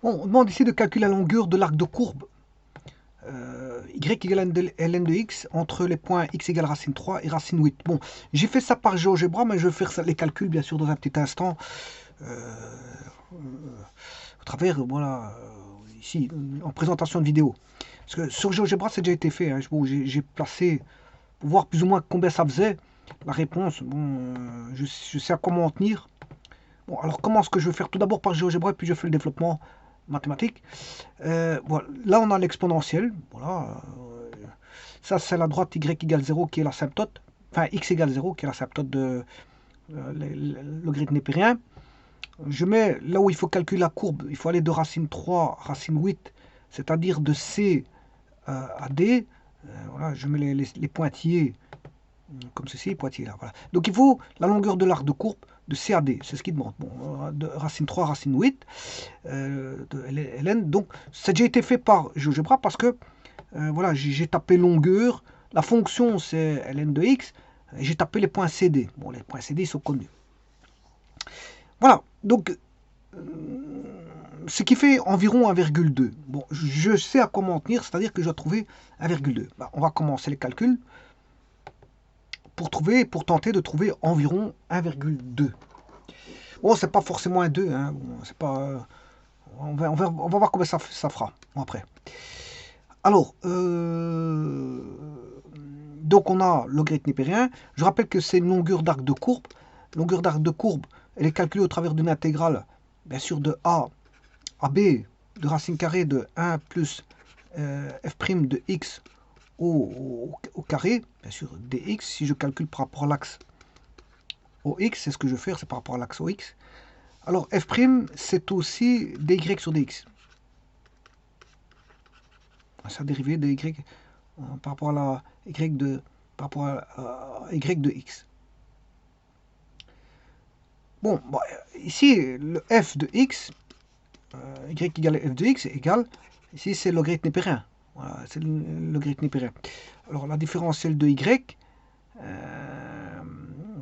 Bon, on demande ici de calculer la longueur de l'arc de courbe y égale ln de x entre les points x égale racine 3 et racine 8. Bon, j'ai fait ça par GeoGebra, mais je vais faire ça, les calculs bien sûr dans un petit instant au travers, voilà, ici, en présentation de vidéo. Parce que sur GeoGebra, c'est déjà été fait. Hein. Bon, j'ai placé, pour voir plus ou moins combien ça faisait, la réponse. Bon, je sais à comment en tenir. Bon, alors comment est-ce que je vais faire tout d'abord par GeoGebra, puis je fais le développement mathématique. Voilà. Là, on a l'exponentielle. Voilà. Ça, c'est la droite y égale 0 qui est l'asymptote. Enfin, x égale 0 qui est l'asymptote de logarithme népérien. Je mets là où il faut calculer la courbe, il faut aller de racine 3 à racine 8, c'est-à-dire de C à D. Voilà, je mets les pointillés comme ceci, pointillés là. Voilà. Donc il faut la longueur de l'arc de courbe de C à D, c'est ce qu'il demande. Bon, de racine 3 à racine 8 de ln. Donc ça a déjà été fait par GeoGebra parce que voilà, j'ai tapé longueur, la fonction c'est ln de x, et j'ai tapé les points CD. Bon, les points CD ils sont connus. Voilà, donc ce qui fait environ 1,2. Bon, je sais à comment en tenir, c'est-à-dire que je dois trouver 1,2. Bah, on va commencer les calculs pour tenter de trouver environ 1,2. Bon, c'est pas forcément un 2, hein. Bon, c'est pas, on va voir combien ça fera bon, après. Alors, donc on a logarithme népérien. Je rappelle que c'est une longueur d'arc de courbe. Longueur d'arc de courbe, elle est calculée au travers d'une intégrale, bien sûr, de a à b de racine carrée de 1 plus f' de x au carré, bien sûr, dx. Si je calcule par rapport à l'axe au x, c'est ce que je vais faire, c'est par rapport à l'axe au x. Alors f', c'est aussi dy sur dx. C'est la dérivée de y par rapport à la y de, par rapport à y de x. Bon, bah, ici, le f de x, y égale f de x égale, ici c'est le logarithme népérien. Voilà, c'est le logarithme népérien. Alors la différentielle de y,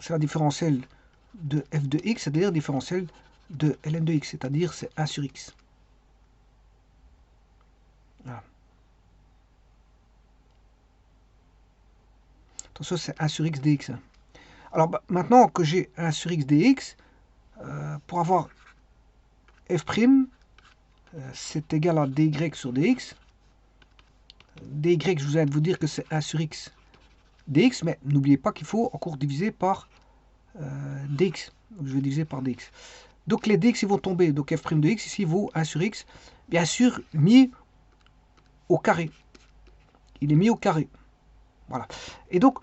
c'est la différentielle de f de x, c'est-à-dire la différentielle de ln de x, c'est-à-dire c'est 1 sur x. Voilà. Attention, c'est 1 sur x dx. Alors bah, maintenant que j'ai 1 sur x dx, pour avoir f', c'est égal à dy sur dx. dy, je vous viens de vous dire que c'est 1 sur x dx, mais n'oubliez pas qu'il faut encore diviser par dx. Donc je vais diviser par dx. Donc les dx ils vont tomber. Donc f' de x ici vaut 1 sur x, bien sûr mis au carré. Il est mis au carré. Voilà. Et donc,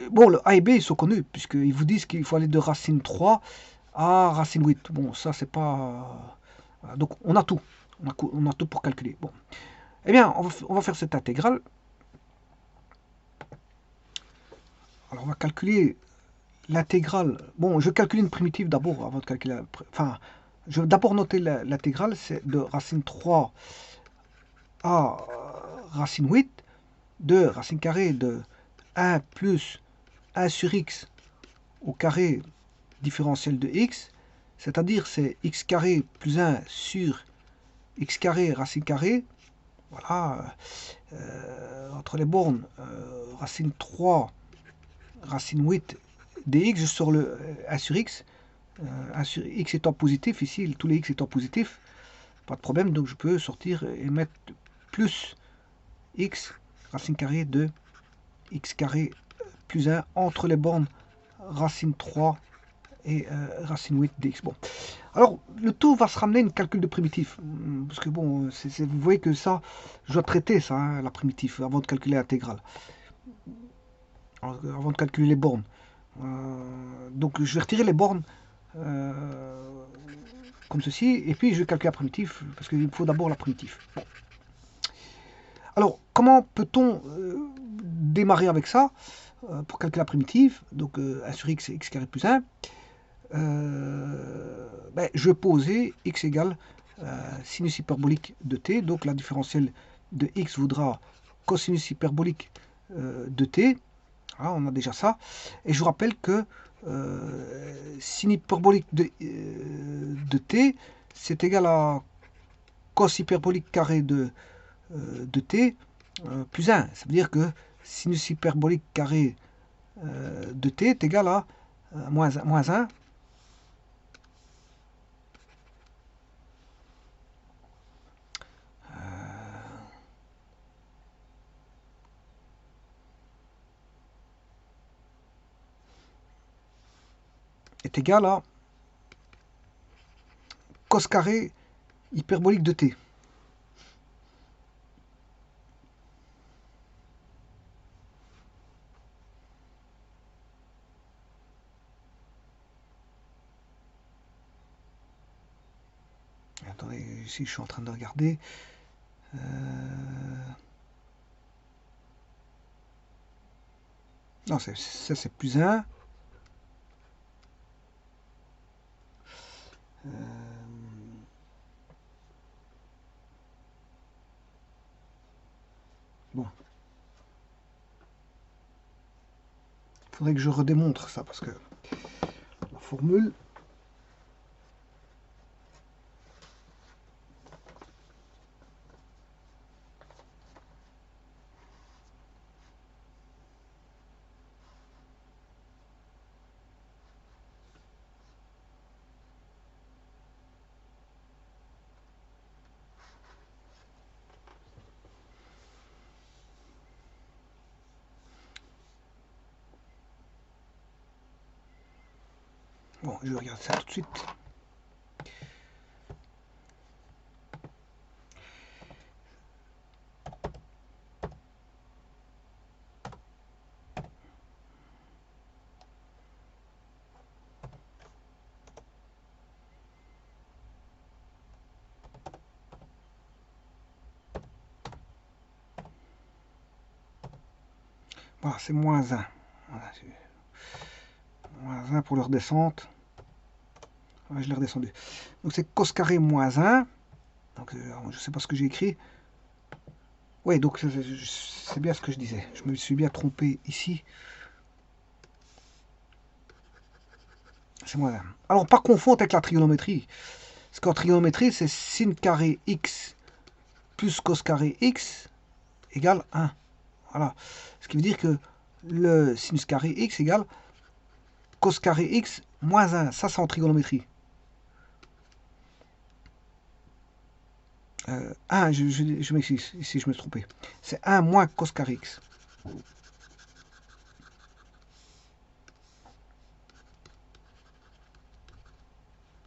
bon, le A et B ils sont connus, puisqu'ils vous disent qu'il faut aller de racine 3 à racine 8. Bon, ça c'est pas. Voilà. Donc on a tout. On a tout pour calculer. Bon. Eh bien, on va faire cette intégrale. Alors on va calculer l'intégrale. Bon, je calcule une primitive d'abord avant de calculer. Enfin, je vais d'abord noter l'intégrale, c'est de racine 3 à racine 8 de racine carrée de 1 plus 1 sur x au carré différentiel de x, c'est-à-dire c'est x carré plus 1 sur x carré racine carrée. Voilà, entre les bornes, racine 3, racine 8 dx, je sors le 1 sur x. 1 sur x étant positif, ici tous les x étant positifs, pas de problème, donc je peux sortir et mettre plus x racine carrée de x carré plus 1 entre les bornes racine 3 et racine 8 dx. Bon. Alors, le tout va se ramener à une calcul de primitif. Parce que bon, vous voyez que ça, je dois traiter ça, hein, la primitive, avant de calculer l'intégrale. Avant de calculer les bornes. Donc, je vais retirer les bornes comme ceci, et puis je vais calculer la primitive, parce qu'il faut d'abord la primitive. Bon. Alors, comment peut-on démarrer avec ça pour calculer la primitive? Donc, 1 sur x, x carré plus 1. Ben, je vais poser x égale sinus hyperbolique de t. Donc, la différentielle de x vaudra cosinus hyperbolique de t. Voilà, on a déjà ça. Et je vous rappelle que sin hyperbolique de t, c'est égal à cos hyperbolique carré de t plus 1. Ça veut dire que sinus hyperbolique carré de t est égal à moins 1. Est égal à cos carré hyperbolique de t. Attendez, ici je suis en train de regarder. Non, ça c'est plus 1. Bon. Il faudrait que je redémontre ça parce que la formule. Bon, je regarde ça tout de suite. Voilà, c'est moins 1. Voilà, moins 1 pour leur descente. Ouais, je l'ai redescendu. Donc c'est cos carré moins 1. Donc je sais pas ce que j'ai écrit. Oui, donc c'est bien ce que je disais. Je me suis bien trompé ici. C'est moins 1. Alors pas confondre avec la trigonométrie. Parce qu'en trigonométrie, c'est sin carré x plus cos carré x égale 1. Voilà. Ce qui veut dire que le sinus carré x égale cos carré x moins 1. Ça, c'est en trigonométrie. 1, je m'excuse, ici je me suis trompé. C'est 1 moins cos carré x.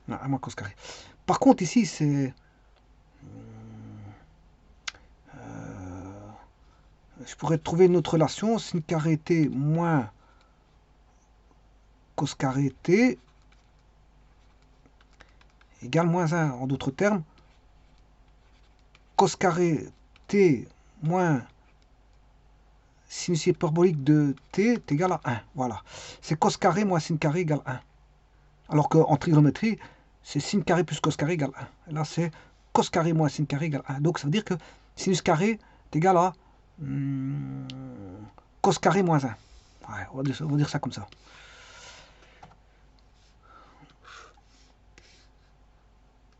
Non, 1 moins cos carré. Par contre, ici, c'est... je pourrais trouver une autre relation. Sin carré t moins cos carré t égale moins 1. En d'autres termes, cos carré t moins sinus hyperbolique de t est égal à 1. Voilà. C'est cos carré moins sin carré égale 1. Alors qu'en trigonométrie, c'est sin carré plus cos carré égale 1. Et là, c'est cos carré moins sin carré égale 1. Donc, ça veut dire que sinus carré est égal à cos carré moins 1. Ouais, on va dire ça comme ça.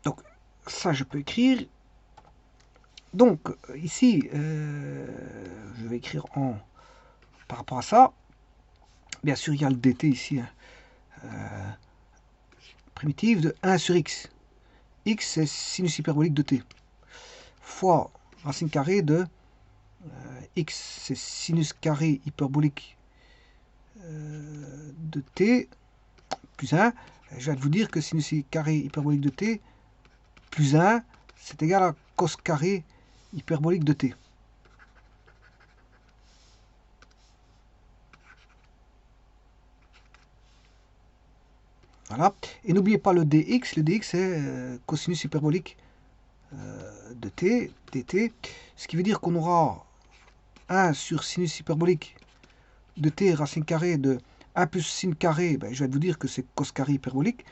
Donc, ça, je peux écrire. Donc, ici, je vais écrire par rapport à ça. Bien sûr, il y a le dt ici. Primitive de 1 sur x. X, c'est sinus hyperbolique de t. Fois racine carrée de x, c'est sinus carré hyperbolique de t plus 1. Je viens de vous dire que sinus carré hyperbolique de t plus 1, c'est égal à cos carré hyperbolique de t. Voilà. Et n'oubliez pas le dx. Le dx, c'est cosinus hyperbolique de t, dt. Ce qui veut dire qu'on aura 1 sur sinus hyperbolique de t racine carrée de 1 plus sin carré. Ben, je vais vous dire que c'est cos carré hyperbolique.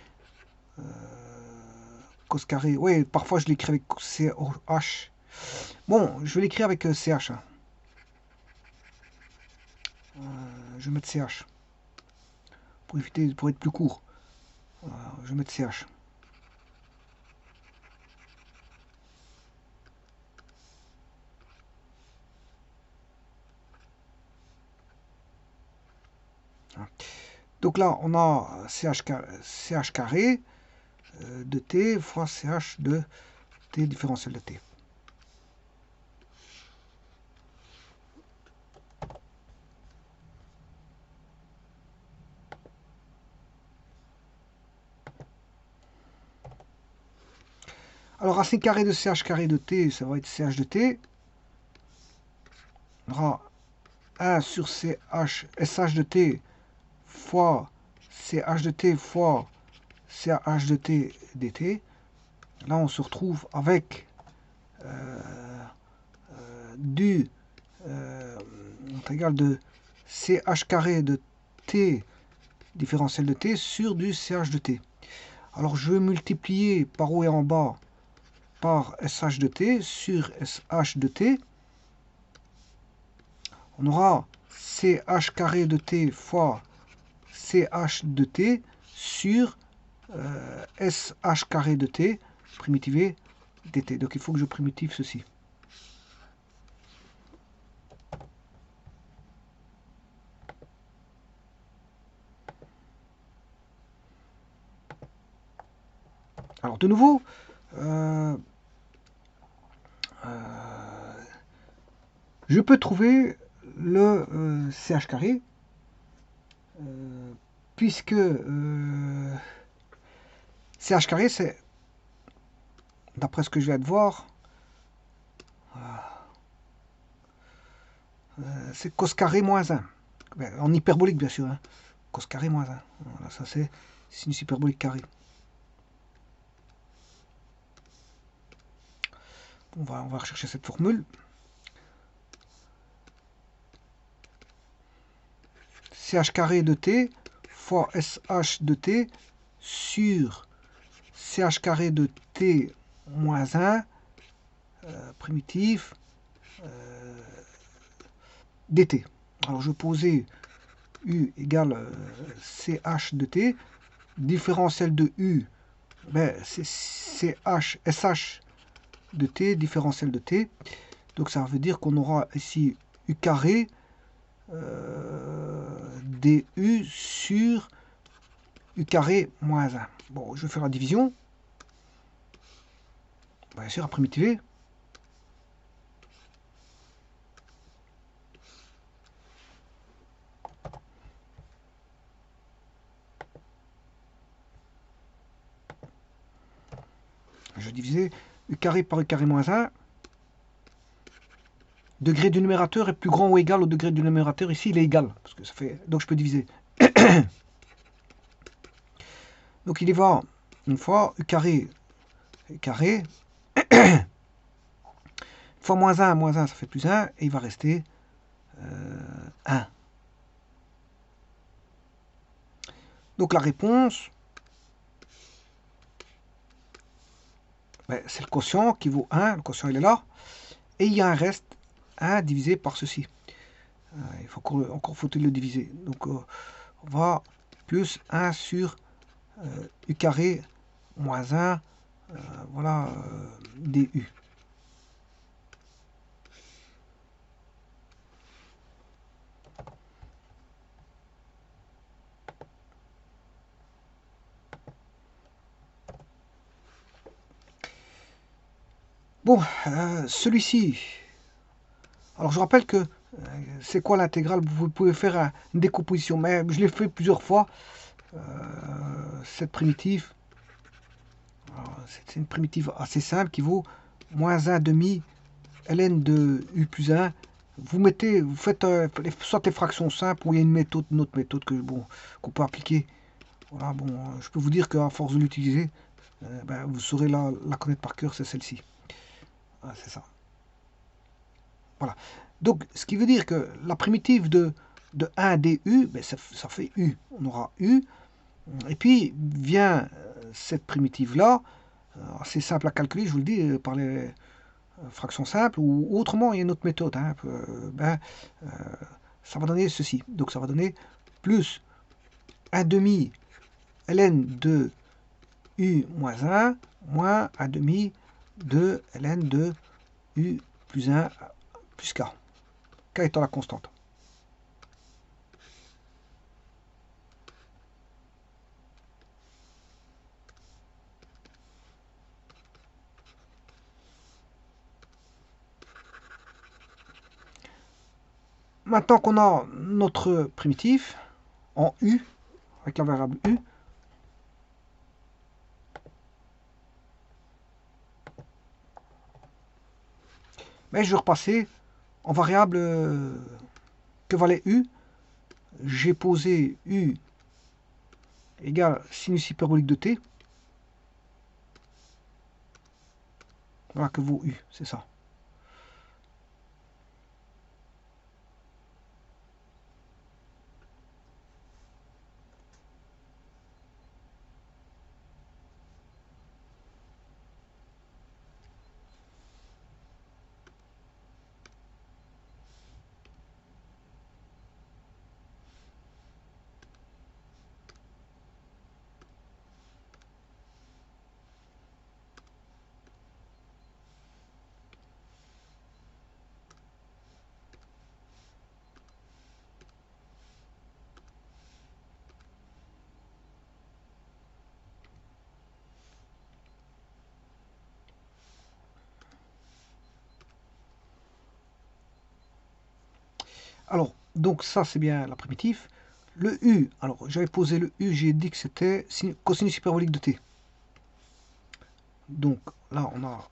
Cos carré, oui, parfois je l'écris avec CH. Bon, je vais l'écrire avec CH. Hein. Je vais mettre CH. Pour éviter, pour être plus court. Je vais mettre CH. Donc là, on a CH carré de t fois CH de t différentiel de t. Alors, racine carrée de CH carré de t, ça va être CH de t. On aura 1 sur SH de t fois CH de t fois CH de t dt. Là, on se retrouve avec du égal de CH carré de t différentiel de t sur du CH de t. Alors, je vais multiplier par haut et en bas par SH de t sur SH de t. On aura CH carré de t fois CH de t sur SH carré de t primitivé dt. Donc il faut que je primitive ceci. Alors de nouveau, je peux trouver le CH carré puisque CH carré c'est, d'après ce que je viens de voir, c'est cos carré moins 1. En hyperbolique bien sûr. Hein. Cos carré moins 1. Voilà, ça c'est sinus hyperbolique carré. On va rechercher cette formule. CH carré de t fois SH de t sur CH carré de t moins 1 primitif dt. Alors je posais U égale CH de t. Différentiel de U, ben, c'est SH de t, différentiel de t. Donc ça veut dire qu'on aura ici U carré du sur U carré moins 1. Bon, je vais faire la division. Bien sûr, à primitiver. Je vais diviser U carré par U carré moins 1. Degré du numérateur est plus grand ou égal au degré du numérateur. Ici, il est égal. Parce que ça fait... Donc, je peux diviser. Donc, il y va une fois. U carré fois moins 1, ça fait plus 1. Et il va rester 1. Donc, la réponse, ben, c'est le quotient qui vaut 1. Le quotient, il est là. Et il y a un reste 1 divisé par ceci. Il faut encore faut-il le diviser. Donc, on va plus 1 sur U carré moins 1. Voilà, du. Bon, celui-ci. Alors je rappelle que c'est quoi l'intégrale? Vous pouvez faire une décomposition, mais je l'ai fait plusieurs fois. Cette primitive, c'est une primitive assez simple qui vaut moins 1 demi ln de u plus 1. Vous faites soit les fractions simples ou il y a une autre méthode qu'on peut appliquer. Voilà, bon, je peux vous dire qu'à force de l'utiliser, ben, vous saurez la connaître par cœur, c'est celle-ci. Ah, c'est ça. Voilà. Donc, ce qui veut dire que la primitive de 1 du, ben, ça fait u. On aura u. Et puis, vient cette primitive-là, assez simple à calculer, je vous le dis, par les fractions simples, ou autrement, il y a une autre méthode. Hein, ça va donner ceci. Donc, ça va donner plus 1 demi ln de u moins 1, moins 1 demi de ln de u plus 1 plus k. K étant la constante. maintenant qu'on a notre primitif en U, avec la variable U, mais je vais repasser en variable que valait U. J'ai posé U égale sinus hyperbolique de T. Voilà que vaut U, c'est ça. Alors, donc ça c'est bien la primitive. Le U, alors j'avais posé le U, j'ai dit que c'était cosinus hyperbolique de T. Donc là on a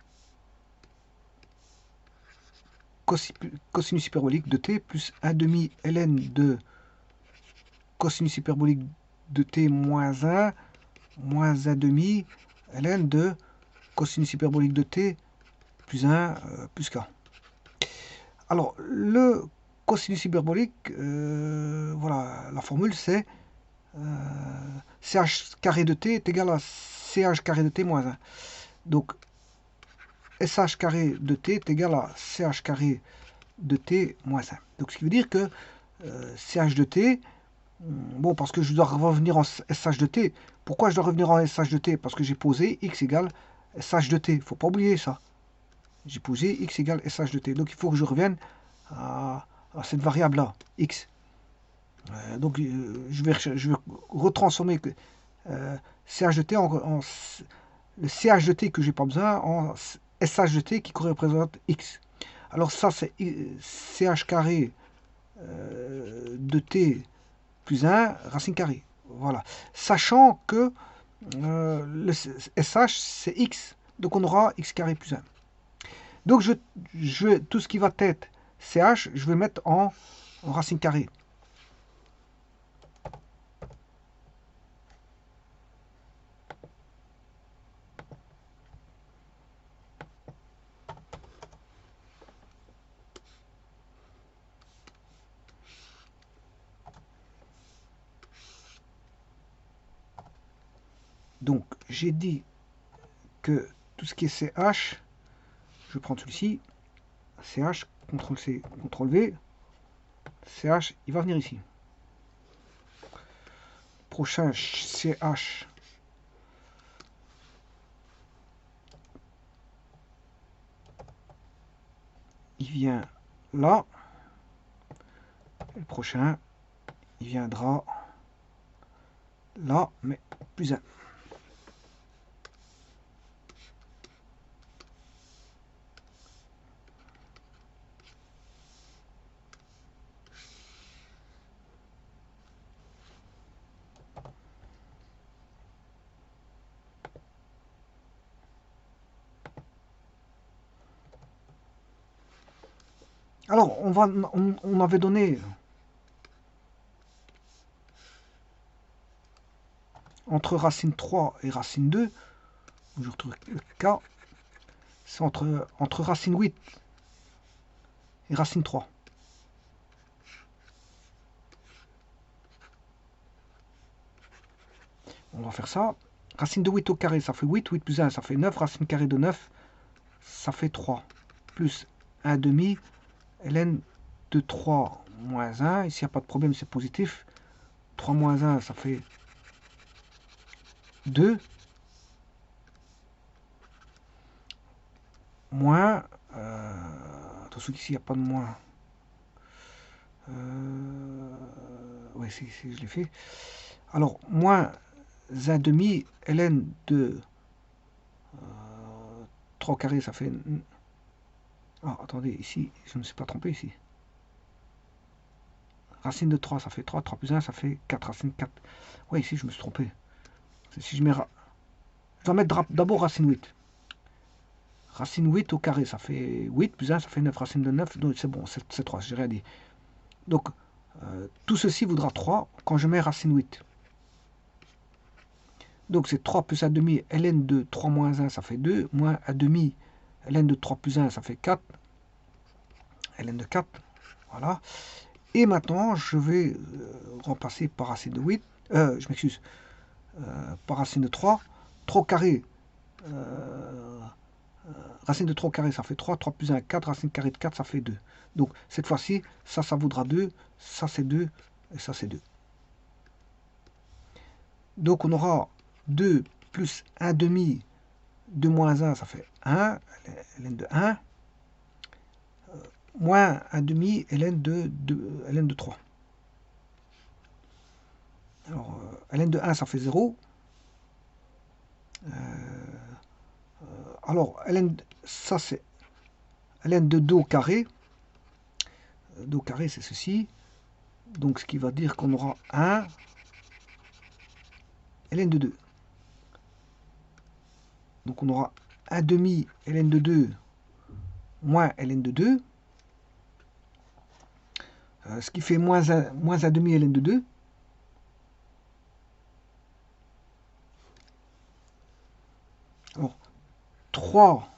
cosinus hyperbolique de T plus 1 demi ln de cosinus hyperbolique de T moins 1 moins 1 demi ln de cosinus hyperbolique de T plus 1 plus K. Alors le cosinus hyperbolique, voilà, la formule c'est ch carré de t est égal à ch carré de t moins 1. Donc, sh carré de t est égal à ch carré de t moins 1. Donc, ce qui veut dire que ch de t, bon, parce que je dois revenir en sh de t. Pourquoi je dois revenir en sh de t? Parce que j'ai posé x égale sh de t. Il ne faut pas oublier ça. J'ai posé x égale sh de t. Donc, il faut que je revienne à cette variable-là, x. Donc, je vais retransformer ch de t le ch de t que j'ai pas besoin en sh de t qui représente x. Alors ça c'est ch carré de t plus 1 racine carrée. Voilà. Sachant que le sh c'est x, donc on aura x carré plus 1. Donc tout ce qui va être ch, je vais mettre en racine carrée. Donc j'ai dit que tout ce qui est ch, je prends celui-ci, ch, CTRL-C, CTRL-V, ch, il va venir ici. Prochain ch, il vient là. Et le prochain, il viendra là, mais plus 1. Alors, on avait donné entre racine 3 et racine 2, je retrouve le K, c'est entre racine 8 et racine 3. On va faire ça. Racine de 8 au carré, ça fait 8. 8 plus 1, ça fait 9. Racine carrée de 9, ça fait 3. Plus 1 demi, ln de 3 moins 1. Ici, il n'y a pas de problème, c'est positif. 3 moins 1, ça fait 2. Moins, attention qu'ici, il n'y a pas de moins. Oui, si, je l'ai fait. Alors, moins 1 demi, ln de 3 au carré, ça fait... Ah, attendez, ici, je ne me suis pas trompé ici. Racine de 3, ça fait 3. 3 plus 1, ça fait 4. Racine 4. Oui, ici, je me suis trompé. Si je mets... Je dois mettre d'abord racine 8. Racine 8 au carré, ça fait 8 plus 1, ça fait 9. Racine de 9, donc c'est bon, c'est 3, j'ai rien dit. Donc, tout ceci vaudra 3 quand je mets racine 8. Donc, c'est 3 plus 1 demi, ln de 3 moins 1, ça fait 2. Moins 1 demi, ln de 3 plus 1, ça fait 4. ln de 4, voilà. Et maintenant, je vais remplacer par racine de 8. Je m'excuse. Par racine de 3. 3 au carré. Racine de 3 au carré, ça fait 3. 3 plus 1, 4. Racine carrée de 4, ça fait 2. Donc, cette fois-ci, ça vaudra 2. Ça, c'est 2. Et ça, c'est 2. Donc, on aura 2 plus 1 demi. 2 moins 1, ça fait 1. ln de 1. Moins 1 demi, ln de 3. Alors, ln de 1, ça fait 0. Alors, ça c'est ln de 2 au carré. 2 au carré, c'est ceci. Donc, ce qui va dire qu'on aura 1 ln de 2. Donc, on aura 1 demi ln de 2 moins ln de 2. Ce qui fait moins 1 demi ln de 2. Alors, 3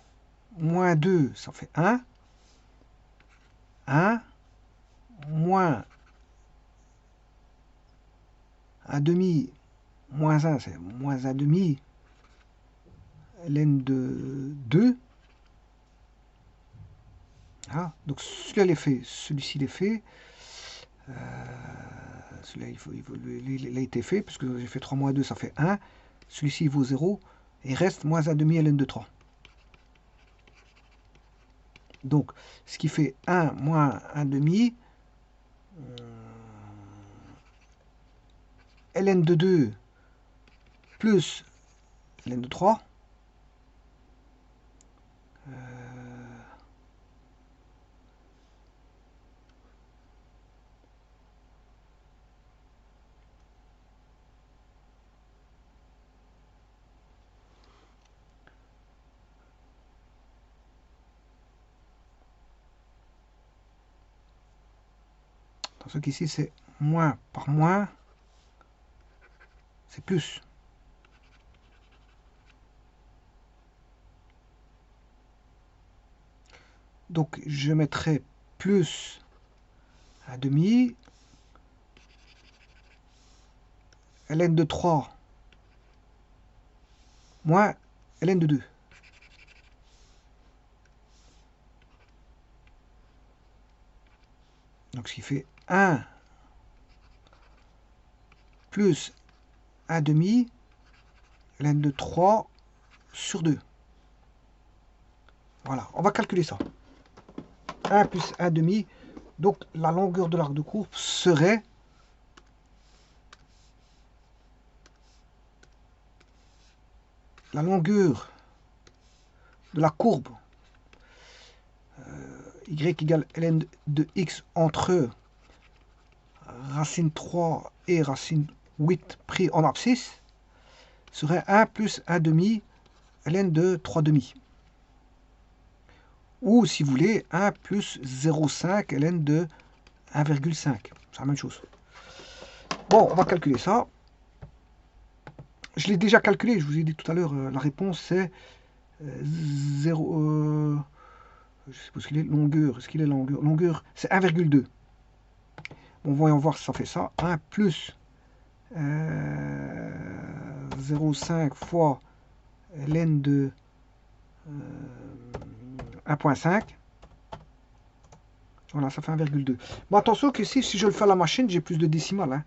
moins 2, ça fait 1. 1 moins 1 demi moins 1, c'est moins 1 demi ln de 2. Ah, donc celui-là il est fait, celui-ci il est fait. Celui-là il a été fait, parce que j'ai fait 3 moins 2, ça fait 1. Celui-ci il vaut 0. Et reste moins 1 demi ln de 3. Donc, ce qui fait 1 moins 1 demi, ln de 2 plus ln de 3. Ce qu'ici c'est moins par moins, c'est plus. Donc je mettrai plus 1 demi, ln de 3 moins ln de 2. Donc ce qui fait 1 plus 1 demi ln de 3 sur 2. Voilà, on va calculer ça. 1 plus 1 demi, donc la longueur de l'arc de courbe serait la longueur de la courbe y égale ln de x entre racine 3 et racine 8 pris en abscisse serait 1 plus 1 demi ln de 3 demi. Ou, si vous voulez, 1 plus 0,5 ln de 1,5. C'est la même chose. Bon, on va calculer ça. Je l'ai déjà calculé, je vous ai dit tout à l'heure, la réponse c'est 0... je sais pas ce qu'il est, longueur. Est-ce qu'il est longueur? Longueur, c'est 1,2. Bon, voyons voir si ça fait ça. 1 plus 0,5 fois ln de 1,5. Voilà, ça fait 1,2. Bon, attention qu'ici, si je le fais à la machine, j'ai plus de décimales. Hein.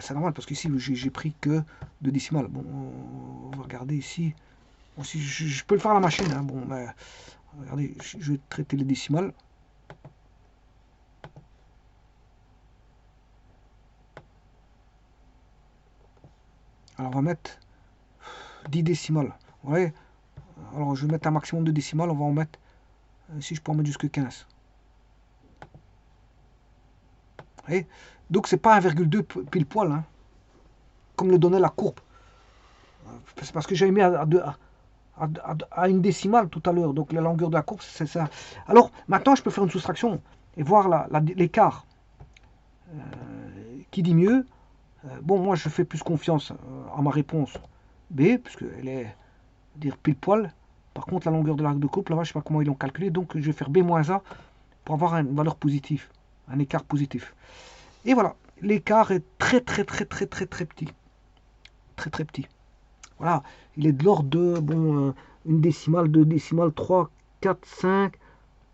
C'est normal parce qu'ici, j'ai pris que de décimales. Bon, on va regarder ici. Bon, si je peux le faire à la machine. Hein. Bon, ben, regardez, je vais traiter les décimales. Alors, on va mettre 10 décimales. Vous voyez? Alors, je vais mettre un maximum de décimales. On va en mettre, si je peux en mettre jusque 15. Vous voyez, donc c'est pas 1,2 pile poil, hein, comme le donnait la courbe. C'est parce que j'avais mis à une décimale tout à l'heure. Donc la longueur de la courbe, c'est ça. Alors maintenant, je peux faire une soustraction et voir l'écart. Qui dit mieux? Bon, moi, je fais plus confiance à ma réponse B, puisqu'elle est dire pile poil. Par contre, la longueur de l'arc de courbe, là-bas, je ne sais pas comment ils l'ont calculé. Donc, je vais faire B moins A pour avoir une valeur positive, un écart positif. Et voilà, l'écart est très petit. Très petit. Voilà, il est de l'ordre de, bon, une décimale, deux décimales, 3, 4, 5,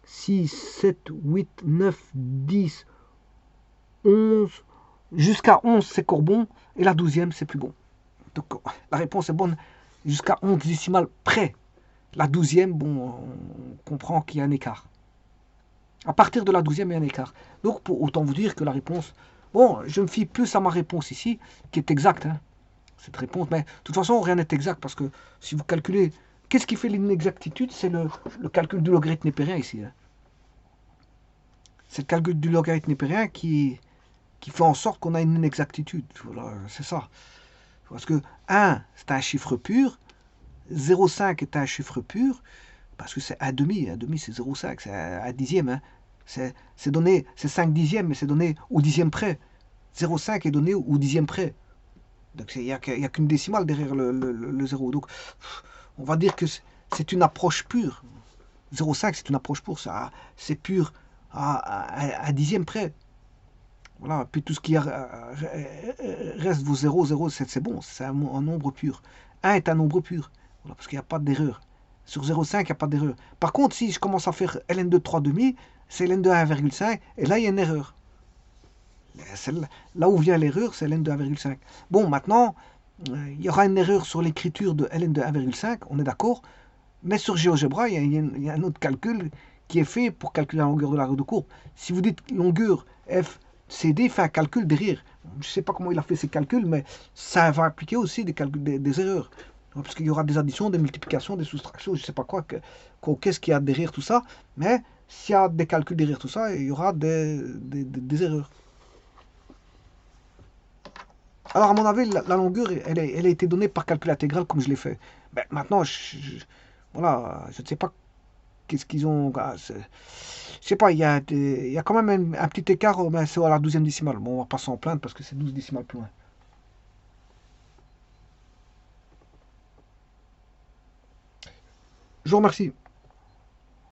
6, 7, 8, 9, 10, 11, jusqu'à 11 c'est courbon, et la 12e c'est plus bon. Donc la réponse est bonne jusqu'à 11 décimales près. La 12e, bon, on comprend qu'il y a un écart. À partir de la 12e, il y a un écart. Donc autant vous dire que la réponse, bon, je me fie plus à ma réponse ici, qui est exacte, hein, cette réponse, mais de toute façon, rien n'est exact, parce que si vous calculez, qu'est-ce qui fait l'inexactitude? C'est le calcul du logarithme népérien ici. Hein. C'est le calcul du logarithme népérien qui fait en sorte qu'on a une inexactitude. Voilà, c'est ça. Parce que 1, c'est un chiffre pur, 0,5 est un chiffre pur, parce que c'est 1 demi, 1 demi c'est 0,5, c'est un dixième. Hein. C'est donné, c'est 5 dixièmes, mais c'est donné au dixième près. 0,5 est donné au dixième près. Donc il n'y a qu'une décimale derrière le 0. Donc on va dire que c'est une approche pure. 0,5 c'est une approche pure, c'est pur à dixième près. Voilà, puis tout ce qui reste vos 0, 0, c'est bon, c'est un nombre pur. 1 est un nombre pur, voilà, parce qu'il n'y a pas d'erreur. Sur 0,5, il n'y a pas d'erreur. Par contre, si je commence à faire ln de 3,5, c'est ln de 1,5, et là, il y a une erreur. Là où vient l'erreur, c'est ln de 1,5. Bon, maintenant, il y aura une erreur sur l'écriture de ln de 1,5, on est d'accord, mais sur GeoGebra, il y a un autre calcul qui est fait pour calculer la longueur de la de courbe. Si vous dites longueur f CD fait un calcul derrière. Je ne sais pas comment il a fait ses calculs, mais ça va impliquer aussi des calculs, des erreurs. Parce qu'il y aura des additions, des multiplications, des soustractions, je ne sais pas quoi, qu'est-ce qu'il y a derrière tout ça. Mais s'il y a des calculs derrière tout ça, il y aura des erreurs. Alors, à mon avis, la longueur, elle a été donnée par calcul intégral comme je l'ai fait. Ben, maintenant, voilà, je ne sais pas qu'est-ce qu'ils ont. Je sais pas, il y a quand même un petit écart, mais c'est à la 12e décimale. Bon, on va pas s'en plaindre parce que c'est 12 décimales plus loin. Je vous remercie.